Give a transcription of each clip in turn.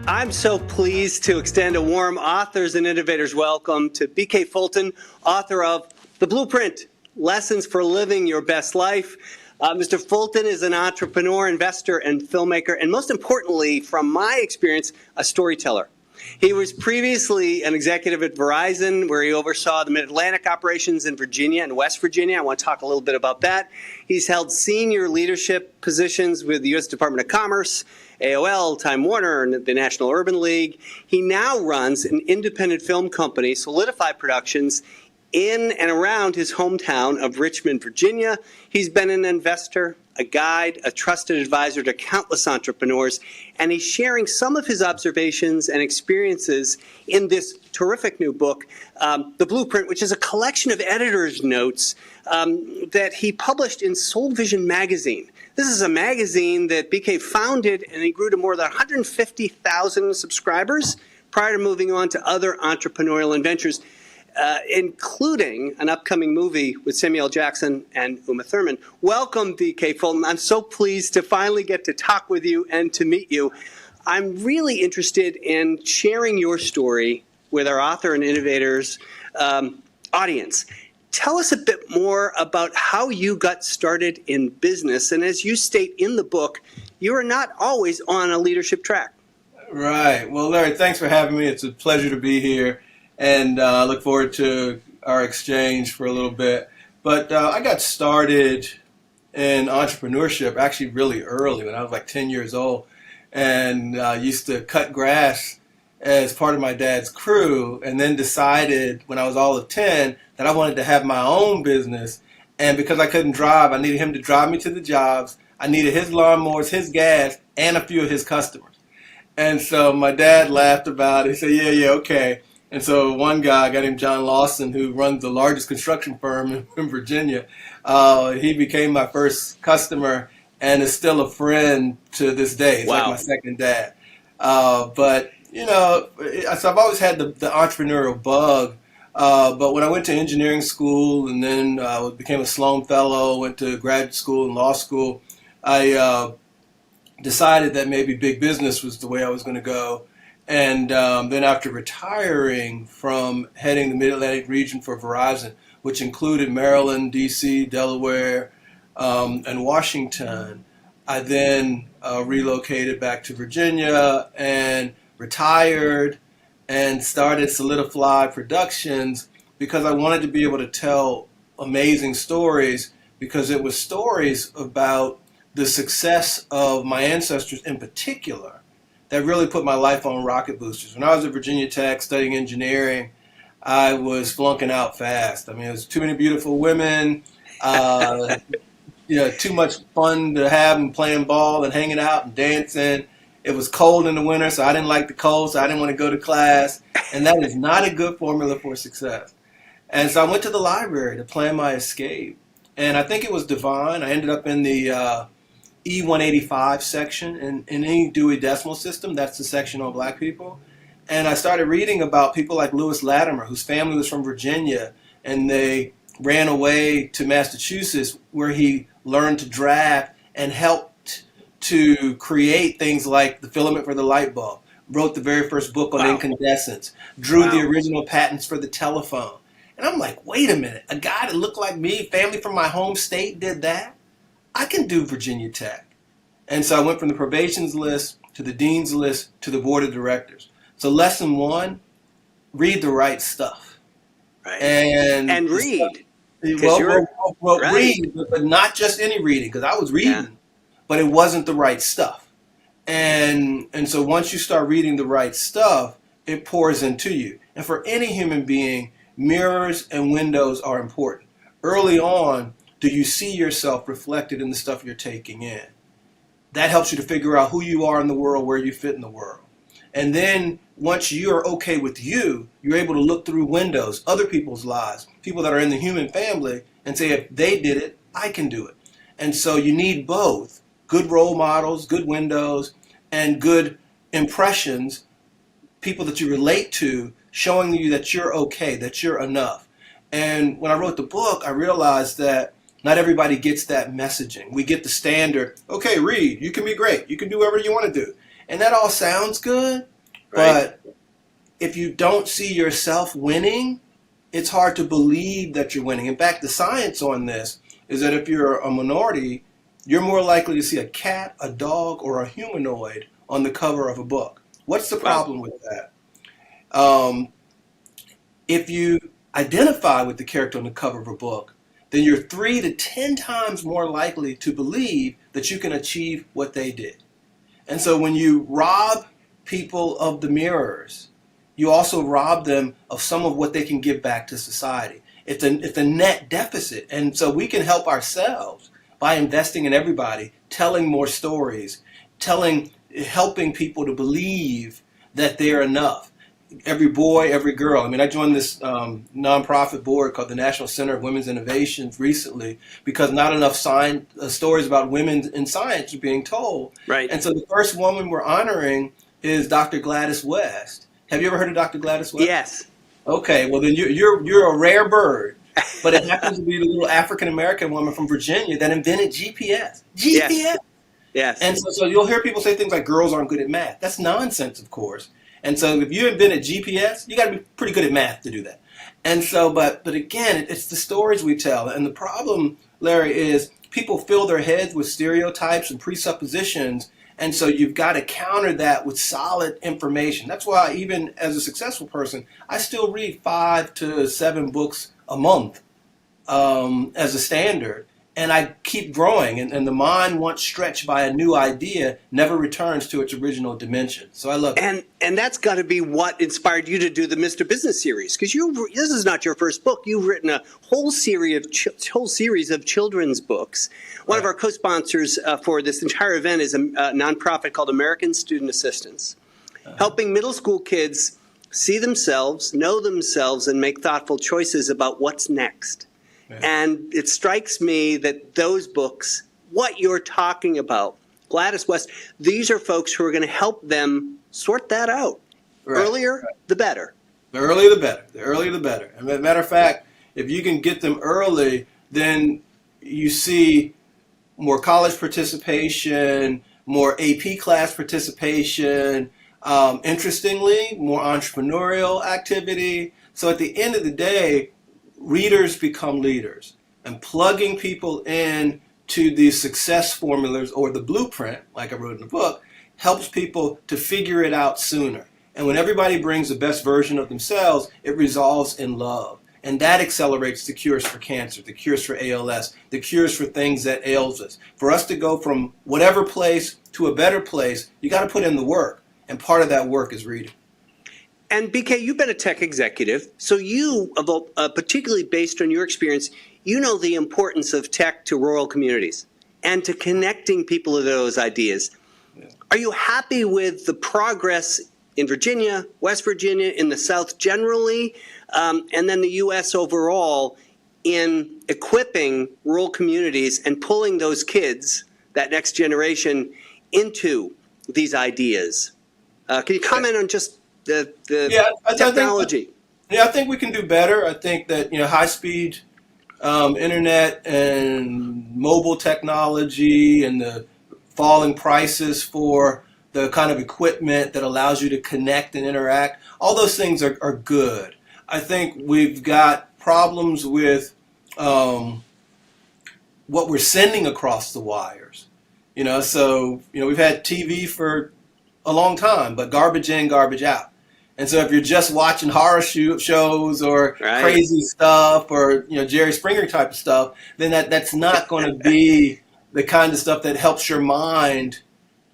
I'm so pleased to extend a warm Authors and Innovators welcome to BK Fulton, author of The Blueprint, Lessons for Living Your Best Life. Mr. Fulton is an entrepreneur, investor, and filmmaker, and most importantly, from my experience, a storyteller. He was previously an executive at Verizon, where he oversaw the Mid-Atlantic operations in Virginia and West Virginia. I want to talk a little bit about that. He's held senior leadership positions with the U.S. Department of Commerce, AOL, Time Warner, and the National Urban League. He now runs an independent film company, Solidify Productions, in and around his hometown of Richmond, Virginia. He's been an investor, a guide, a trusted advisor to countless entrepreneurs, and he's sharing some of his observations and experiences in this terrific new book, The Blueprint, which is a collection of editor's notes that he published in Soul Vision magazine. This is a magazine that BK founded, and he grew to more than 150,000 subscribers prior to moving on to other entrepreneurial adventures, including an upcoming movie with Samuel L. Jackson and Uma Thurman. Welcome, BK Fulton. I'm so pleased to finally get to talk with you and to meet you. I'm really interested in sharing your story with our Author and Innovators audience. Tell us a bit more about how you got started in business. And as you state in the book, you are not always on a leadership track. Right. Well, Larry, thanks for having me. It's a pleasure to be here. And I look forward to our exchange for a little bit. But I got started in entrepreneurship actually really early, when I was like 10 years old, and used to cut grass as part of my dad's crew, and then decided when I was all of 10 that I wanted to have my own business. And because I couldn't drive, I needed him to drive me to the jobs. I needed his lawnmowers, his gas, and a few of his customers. And so my dad laughed about it. He said, yeah, okay. And so one guy, a guy named John Lawson, who runs the largest construction firm in Virginia, he became my first customer and is still a friend to this day. He's like my second dad. But, you know, so I've always had the entrepreneurial bug. But when I went to engineering school and then became a Sloan Fellow, went to graduate school and law school, I decided that maybe big business was the way I was going to go. And then after retiring from heading the Mid-Atlantic region for Verizon, which included Maryland, D.C., Delaware, and Washington, I then relocated back to Virginia and retired and started Solidify Productions because I wanted to be able to tell amazing stories, because it was stories about the success of my ancestors in particular that really put my life on rocket boosters. When I was at Virginia Tech studying engineering, I was flunking out fast. I mean, it was too many beautiful women, too much fun to have and playing ball and hanging out and dancing. It was cold in the winter, so I didn't like the cold, so I didn't want to go to class. And that is not a good formula for success. And so I went to the library to plan my escape. And I think it was divine. I ended up in the E185 section in any Dewey Decimal System. That's the section on black people. And I started reading about people like Lewis Latimer, whose family was from Virginia, and they ran away to Massachusetts, where he learned to draft and helped to create things like the filament for the light bulb, wrote the very first book on incandescence, drew the original patents for the telephone. And I'm like, wait a minute, a guy that looked like me, family from my home state, did that? I can do Virginia Tech. And so I went from the probations list to the dean's list to the board of directors. So lesson one, read the right stuff. Right. And read. Read, but not just any reading, because I was reading, but it wasn't the right stuff. And so once you start reading the right stuff, it pours into you. And for any human being, mirrors and windows are important. Early on, do you see yourself reflected in the stuff you're taking in? That helps you to figure out who you are in the world, where you fit in the world. And then once you're okay with you, you're able to look through windows, other people's lives, people that are in the human family, and say, if they did it, I can do it. And so you need both good role models, good windows, and good impressions, people that you relate to, showing you that you're okay, that you're enough. And when I wrote the book, I realized that not everybody gets that messaging. We get the standard, okay, read, you can be great, you can do whatever you want to do. And that all sounds good, Right. But if you don't see yourself winning, it's hard to believe that you're winning. In fact, the science on this is that if you're a minority, you're more likely to see a cat, a dog, or a humanoid on the cover of a book. What's the Wow. problem with that? Um, if you identify with the character on the cover of a book, then you're 3 to 10 times more likely to believe that you can achieve what they did. And so when you rob people of the mirrors, you also rob them of some of what they can give back to society. It's a net deficit. And so we can help ourselves by investing in everybody, telling more stories, helping people to believe that they're enough. Every boy, every girl. I mean, I joined this nonprofit board called the National Center of Women's Innovations recently because not enough stories about women in science are being told. Right. And so the first woman we're honoring is Dr. Gladys West. Have you ever heard of Dr. Gladys West? Yes. Okay, well then you're a rare bird, but it happens to be the little African American woman from Virginia that invented GPS. GPS. Yes. Yes. And so you'll hear people say things like girls aren't good at math. That's nonsense, of course. And so if you invented GPS, you got to be pretty good at math to do that. And so, but again, it's the stories we tell. And the problem, Larry, is people fill their heads with stereotypes and presuppositions. And so you've got to counter that with solid information. That's why even as a successful person, I still read 5 to 7 books a month as a standard. And I keep growing, and the mind, once stretched by a new idea, never returns to its original dimension. So I love it. And that's got to be what inspired you to do the Mr. Business series, because this is not your first book. You've written a whole series of children's books. One of our co-sponsors for this entire event is a nonprofit called American Student Assistance, helping middle school kids see themselves, know themselves, and make thoughtful choices about what's next. Yeah. And it strikes me that those books, what you're talking about, Gladys West, these are folks who are going to help them sort that out. Right. Earlier, the better. The earlier, the better. The earlier, the better. As a matter of fact, if you can get them early, then you see more college participation, more AP class participation, interestingly, more entrepreneurial activity. So at the end of the day, readers become leaders, and plugging people in to these success formulas or the blueprint, like I wrote in the book, helps people to figure it out sooner. And when everybody brings the best version of themselves, it resolves in love. And that accelerates the cures for cancer, the cures for ALS, the cures for things that ails us. For us to go from whatever place to a better place, you got to put in the work. And part of that work is reading. And BK, you've been a tech executive, so you, particularly based on your experience, you know the importance of tech to rural communities and to connecting people to those ideas. Yeah. Are you happy with the progress in Virginia, West Virginia, in the South generally, and then the U.S. overall in equipping rural communities and pulling those kids, that next generation, into these ideas? Can you comment on just the technology? I think we can do better. I think that high-speed internet and mobile technology and the falling prices for the kind of equipment that allows you to connect and interact, all those things are good. I think we've got problems with what we're sending across the wires. So we've had TV for a long time, but garbage in, garbage out. And so if you're just watching horror shows or crazy stuff or Jerry Springer type of stuff, then that's not going to be the kind of stuff that helps your mind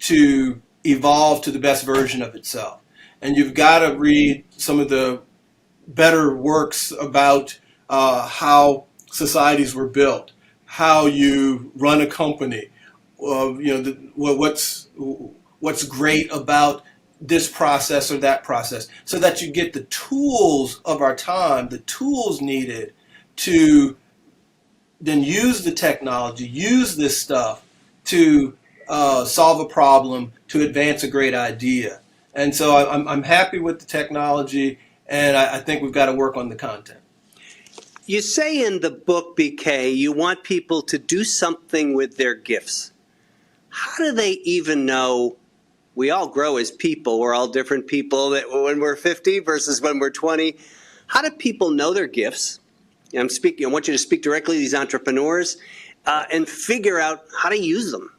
to evolve to the best version of itself. And you've got to read some of the better works about how societies were built, how you run a company, what's great about this process or that process, so that you get the tools of our time, the tools needed to then use the technology, use this stuff to solve a problem, to advance a great idea. And so I'm happy with the technology, and I think we've got to work on the content. You say in the book, BK, you want people to do something with their gifts. How do they even know we all grow as people. We're all different people that when we're 50 versus when we're 20. How do people know their gifts? I'm speaking. I want you to speak directly to these entrepreneurs and figure out how to use them.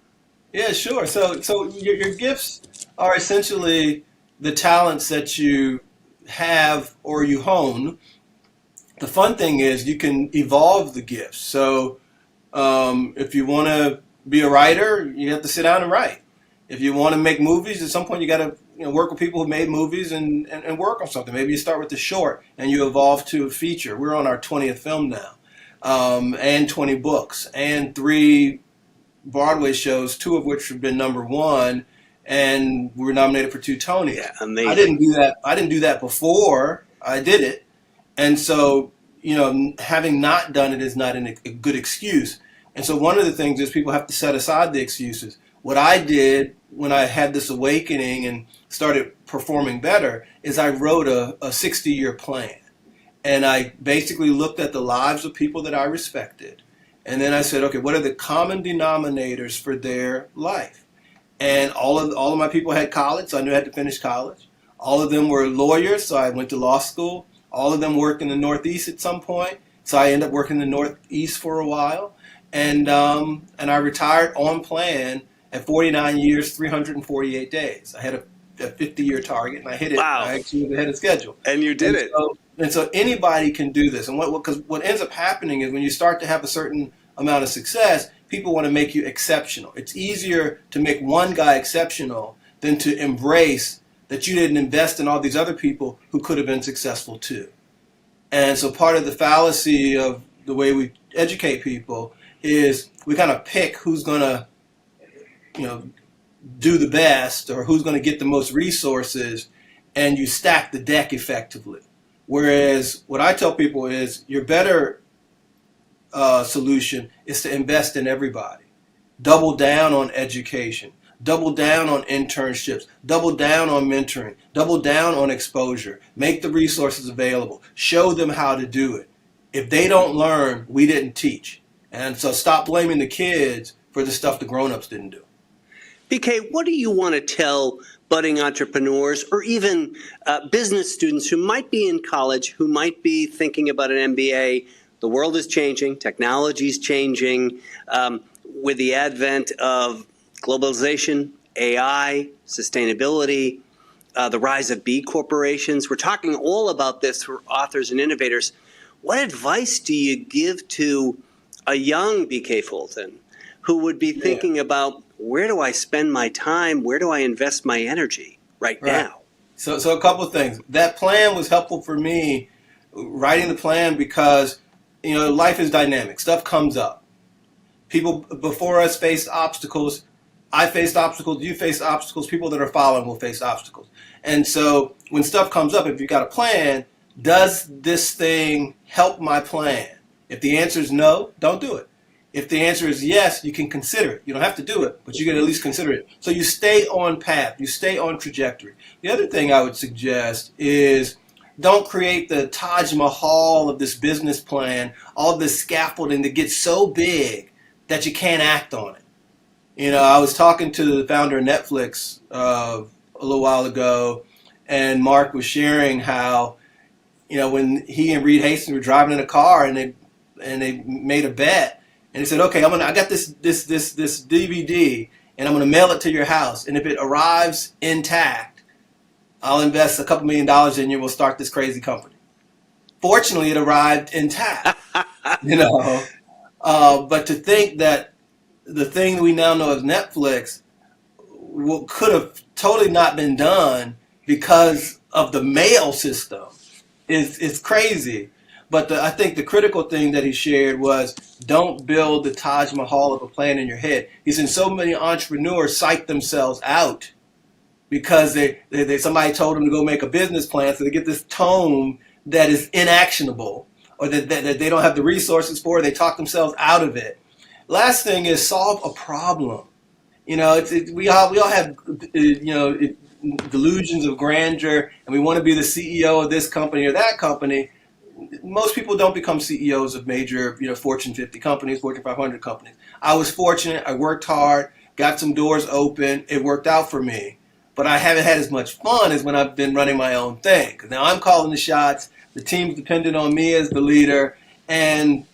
Yeah, sure. So your gifts are essentially the talents that you have or you hone. The fun thing is you can evolve the gifts. So if you want to be a writer, you have to sit down and write. If you want to make movies, at some point you got to work with people who made movies and work on something. Maybe you start with the short and you evolve to a feature. We're on our 20th film now, and 20 books and 3 Broadway shows, 2 of which have been #1, and we were nominated for 2 Tonys. Yeah, amazing. I didn't do that before I did it, and so having not done it is not a good excuse. And so one of the things is people have to set aside the excuses. What I did when I had this awakening and started performing better is I wrote a 60-year plan, and I basically looked at the lives of people that I respected. And then I said, okay, what are the common denominators for their life? And all of my people had college, so I knew I had to finish college. All of them were lawyers, so I went to law school. All of them worked in the Northeast at some point, so I ended up working in the Northeast for a while. And I retired on plan at 49 years, 348 days. I had a 50-year target, and I hit it. Wow. I actually was ahead of schedule. And you did it. And so anybody can do this. And what ends up happening is when you start to have a certain amount of success, people want to make you exceptional. It's easier to make one guy exceptional than to embrace that you didn't invest in all these other people who could have been successful too. And so part of the fallacy of the way we educate people is we kind of pick who's going to, do the best or who's going to get the most resources, and you stack the deck effectively. Whereas what I tell people is your better solution is to invest in everybody. Double down on education. Double down on internships. Double down on mentoring. Double down on exposure. Make the resources available. Show them how to do it. If they don't learn, we didn't teach. And so stop blaming the kids for the stuff the grown-ups didn't do. BK, what do you want to tell budding entrepreneurs or even business students who might be in college, who might be thinking about an MBA? The world is changing. Technology is changing. With the advent of globalization, AI, sustainability, the rise of B corporations. We're talking all about this for authors and innovators. What advice do you give to a young BK Fulton who would be thinking about, where do I spend my time? Where do I invest my energy right now? So a couple of things. That plan was helpful for me, writing the plan, because life is dynamic. Stuff comes up. People before us faced obstacles. I faced obstacles. You faced obstacles. People that are following will face obstacles. And so when stuff comes up, if you've got a plan, does this thing help my plan? If the answer is no, don't do it. If the answer is yes, you can consider it. You don't have to do it, but you can at least consider it. So you stay on path. You stay on trajectory. The other thing I would suggest is don't create the Taj Mahal of this business plan, all this scaffolding that gets so big that you can't act on it. I was talking to the founder of Netflix a little while ago, and Mark was sharing how, when he and Reed Hastings were driving in a car and they made a bet. And he said, okay, I got this DVD, and I'm gonna mail it to your house. And if it arrives intact, I'll invest a couple $1 million in you. We'll start this crazy company. Fortunately, it arrived intact. But to think that the thing that we now know as Netflix could have totally not been done because of the mail system is crazy. But I think the critical thing that he shared was, don't build the Taj Mahal of a plan in your head. He's in so many entrepreneurs psych themselves out because somebody told them to go make a business plan, so they get this tome that is inactionable or that they don't have the resources for. They talk themselves out of it. Last thing is solve a problem. We all have delusions of grandeur, and we want to be the CEO of this company or that company. Most people don't become CEOs of major, Fortune 50 companies, Fortune 500 companies. I was fortunate. I worked hard, got some doors open. It worked out for me. but I haven't had as much fun as when I've been running my own thing. 'Cause now I'm calling the shots. The team's dependent on me as the leader, and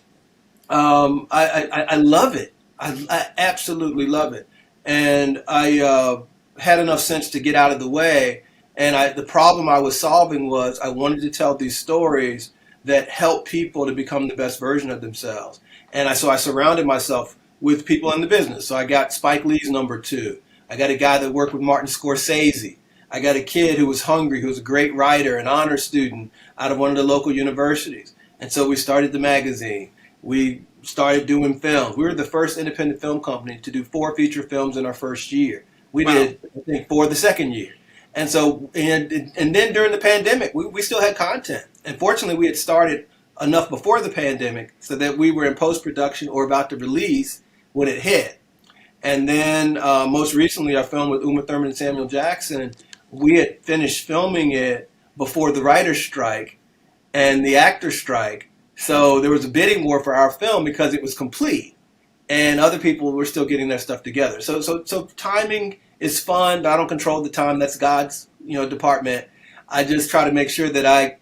I love it. I absolutely love it, and I had enough sense to get out of the way. And the problem I was solving was I wanted to tell these stories that help people to become the best version of themselves. And so I surrounded myself with people in the business. So I got Spike Lee's #2. I got a guy that worked with Martin Scorsese. I got a kid who was hungry, who was a great writer, an honor student out of one of the local universities. And so we started the magazine. We started doing films. We were the first independent film company to do 4 feature films in our first year. We did, I think, 4 the second year. And so, and then during the pandemic, we still had content. And fortunately, we had started enough before the pandemic so that we were in post-production or about to release when it hit. And then most recently, I filmed with Uma Thurman and Samuel Jackson. We had finished filming it before the writer's strike and the actor's strike. So there was a bidding war for our film because it was complete. And other people were still getting their stuff together. So timing is fun, but I don't control the time. That's God's, department. I just try to make sure that I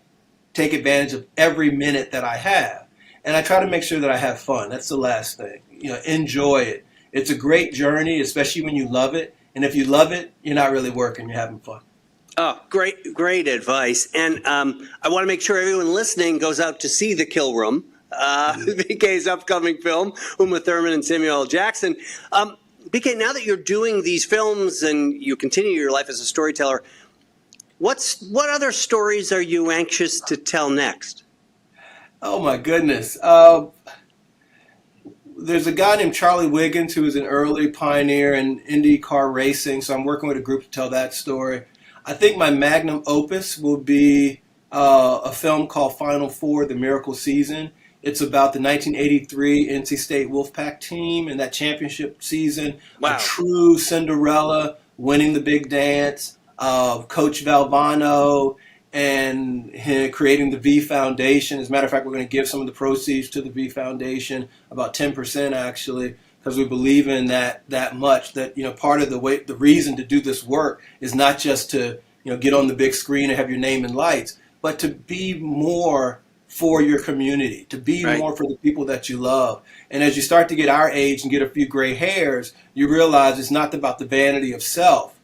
take advantage of every minute that I have. And I try to make sure that I have fun. That's the last thing. Enjoy it. It's a great journey, especially when you love it. And if you love it, you're not really working, you're having fun. Oh, great advice. And I want to make sure everyone listening goes out to see The Kill Room, BK's upcoming film, Uma Thurman and Samuel L. Jackson. BK, now that you're doing these films and you continue your life as a storyteller, what other stories are you anxious to tell next? Oh, my goodness. There's a guy named Charlie Wiggins who was an early pioneer in Indy car racing, so I'm working with a group to tell that story. I think my magnum opus will be a film called Final Four, The Miracle Season. It's about the 1983 NC State Wolfpack team and that championship season. Wow. A true Cinderella, winning the big dance, Coach Valvano, and him creating the V Foundation. As a matter of fact, we're going to give some of the proceeds to the V Foundation, about 10% actually, because we believe in that much. That part of the reason to do this work is not just to get on the big screen and have your name in lights, but to be more for your community, to be more for the people that you love. And as you start to get our age and get a few gray hairs, you realize it's not about the vanity of self,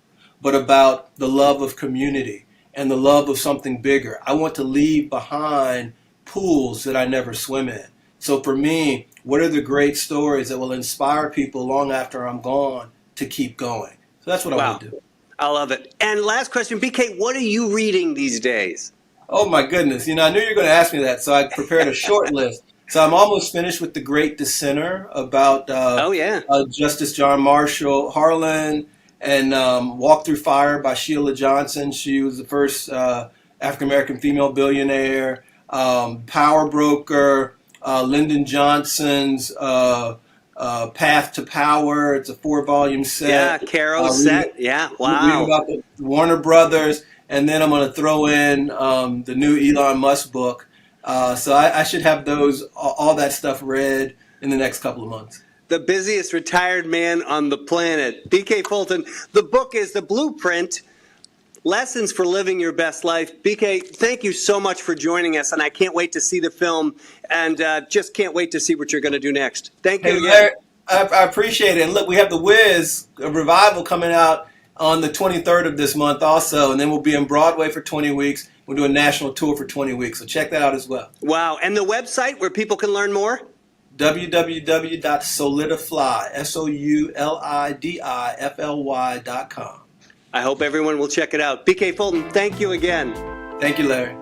but about the love of community and the love of something bigger. I want to leave behind pools that I never swim in. So for me, what are the great stories that will inspire people long after I'm gone to keep going? So that's what I want to do. I love it. And last question, BK, what are you reading these days? Oh, my goodness. I knew you were going to ask me that, so I prepared a short list. So I'm almost finished with The Great Dissenter about Justice John Marshall Harlan, and Walk Through Fire by Sheila Johnson. She was the first African-American female billionaire. Power Broker, Lyndon Johnson's Path to Power. It's a 4-volume set. Yeah, Caro's set. Yeah, wow. Reading about the Warner Brothers. And then I'm going to throw in the new Elon Musk book. So I should have all that stuff read in the next couple of months. The busiest retired man on the planet, BK Fulton. The book is The Blueprint, Lessons for Living Your Best Life. BK, thank you so much for joining us, and I can't wait to see the film, and just can't wait to see what you're going to do next. Thank you again. Larry, I appreciate it. And look, we have The Wiz, a revival coming out on the 23rd of this month also, and then we'll be in Broadway for 20 weeks. We'll do a national tour for 20 weeks, so check that out as well. Wow, and the website where people can learn more? www.solidify, SOULIDIFLY.com. I hope everyone will check it out. BK Fulton, thank you again. Thank you, Larry.